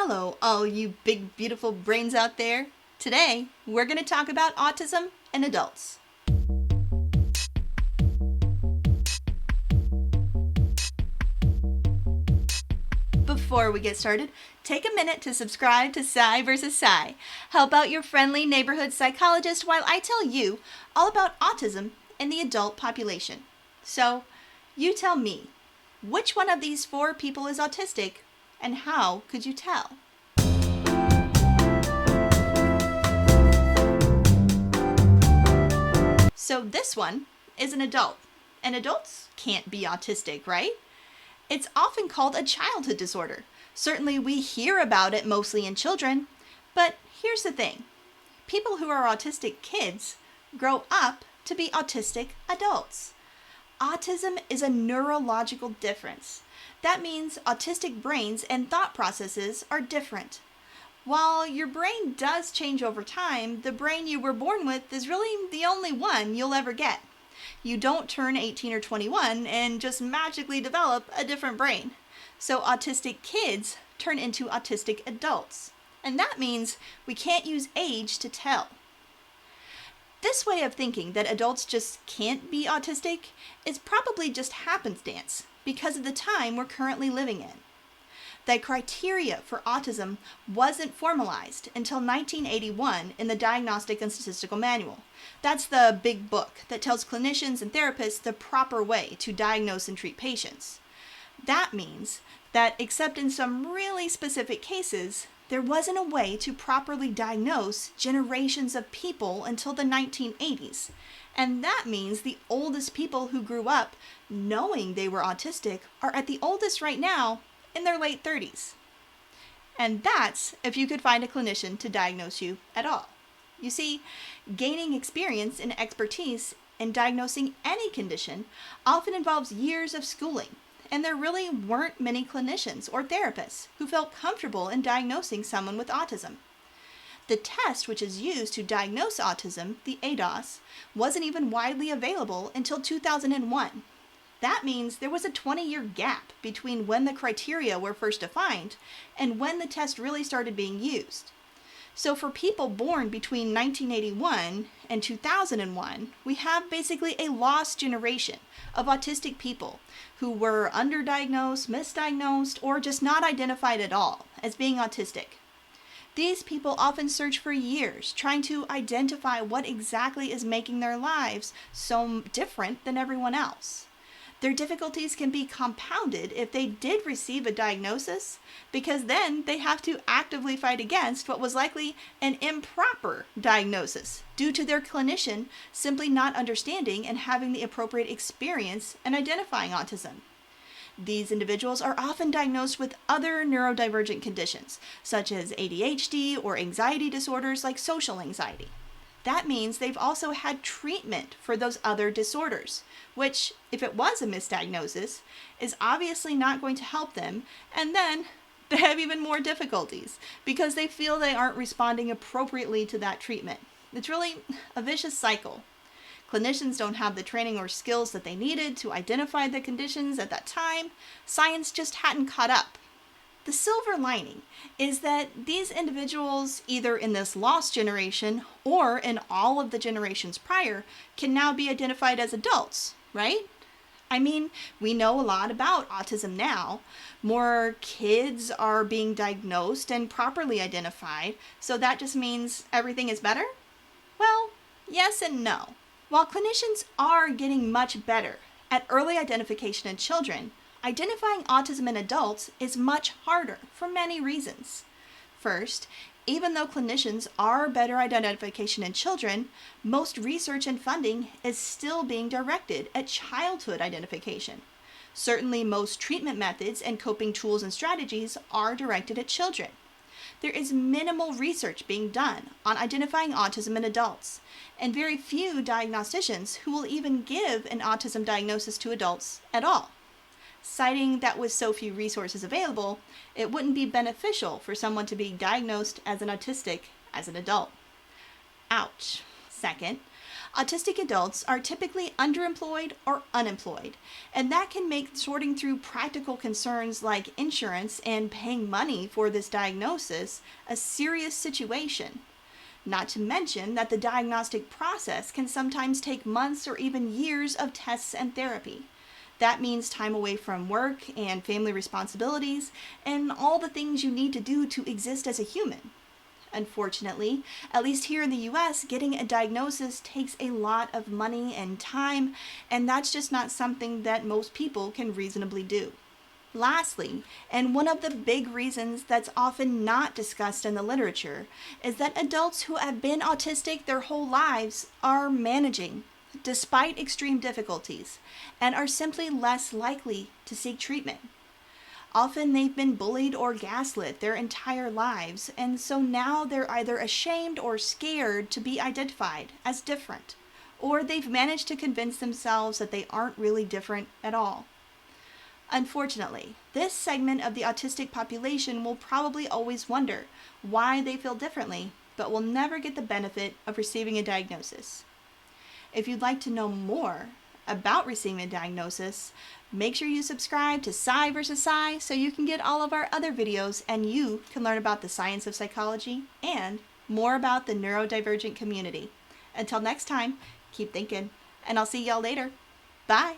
Hello, all you big, beautiful brains out there. Today, we're going to talk about autism in adults. Before we get started, take a minute to subscribe to Psy vs. Psy. Help out your friendly neighborhood psychologist while I tell you all about autism in the adult population. So, you tell me, which one of these four people is autistic, and how could you tell? So this one is an adult, and adults can't be autistic, right? It's often called a childhood disorder. Certainly we hear about it mostly in children, but here's the thing. People who are autistic kids grow up to be autistic adults. Autism is a neurological difference. That means autistic brains and thought processes are different. While your brain does change over time, the brain you were born with is really the only one you'll ever get. You don't turn 18 or 21 and just magically develop a different brain. So autistic kids turn into autistic adults. And that means we can't use age to tell. This way of thinking that adults just can't be autistic is probably just happenstance because of the time we're currently living in. The criteria for autism wasn't formalized until 1981 in the Diagnostic and Statistical Manual. That's the big book that tells clinicians and therapists the proper way to diagnose and treat patients. That means that except in some really specific cases, there wasn't a way to properly diagnose generations of people until the 1980s. And that means the oldest people who grew up knowing they were autistic are at the oldest right now in their late 30s. And that's if you could find a clinician to diagnose you at all. You see, gaining experience and expertise in diagnosing any condition often involves years of schooling, and there really weren't many clinicians or therapists who felt comfortable in diagnosing someone with autism. The test which is used to diagnose autism, the ADOS, wasn't even widely available until 2001. That means there was a 20-year gap between when the criteria were first defined and when the test really started being used. So for people born between 1981 and 2001, we have basically a lost generation of autistic people who were underdiagnosed, misdiagnosed, or just not identified at all as being autistic. These people often search for years trying to identify what exactly is making their lives so different than everyone else. Their difficulties can be compounded if they did receive a diagnosis, because then they have to actively fight against what was likely an improper diagnosis due to their clinician simply not understanding and having the appropriate experience in identifying autism. These individuals are often diagnosed with other neurodivergent conditions, such as ADHD or anxiety disorders like social anxiety. That means they've also had treatment for those other disorders, which, if it was a misdiagnosis, is obviously not going to help them, and then they have even more difficulties because they feel they aren't responding appropriately to that treatment. It's really a vicious cycle. Clinicians don't have the training or skills that they needed to identify the conditions at that time. Science just hadn't caught up. The silver lining is that these individuals, either in this lost generation or in all of the generations prior, can now be identified as adults, right? I mean, we know a lot about autism now. More kids are being diagnosed and properly identified, so that just means everything is better? Well, yes and no. While clinicians are getting much better at early identification in children, identifying autism in adults is much harder for many reasons. First, even though clinicians are better at identification in children, most research and funding is still being directed at childhood identification. Certainly, most treatment methods and coping tools and strategies are directed at children. There is minimal research being done on identifying autism in adults, and very few diagnosticians who will even give an autism diagnosis to adults at all. Citing that with so few resources available, it wouldn't be beneficial for someone to be diagnosed as an autistic as an adult. Ouch. Second, Autistic adults are typically underemployed or unemployed, and that can make sorting through practical concerns like insurance and paying money for this diagnosis a serious situation. Not to mention that the diagnostic process can sometimes take months or even years of tests and therapy. That means time away from work and family responsibilities and all the things you need to do to exist as a human. Unfortunately, at least here in the US, getting a diagnosis takes a lot of money and time, and that's just not something that most people can reasonably do. Lastly, and one of the big reasons that's often not discussed in the literature, is that adults who have been autistic their whole lives are managing, despite extreme difficulties, and are simply less likely to seek treatment. Often they've been bullied or gaslit their entire lives, and so now they're either ashamed or scared to be identified as different, or they've managed to convince themselves that they aren't really different at all. Unfortunately, this segment of the autistic population will probably always wonder why they feel differently, but will never get the benefit of receiving a diagnosis. If you'd like to know more about receiving a diagnosis, make sure you subscribe to Psy vs. Psy so you can get all of our other videos and you can learn about the science of psychology and more about the neurodivergent community. Until next time, keep thinking, and I'll see y'all later. Bye!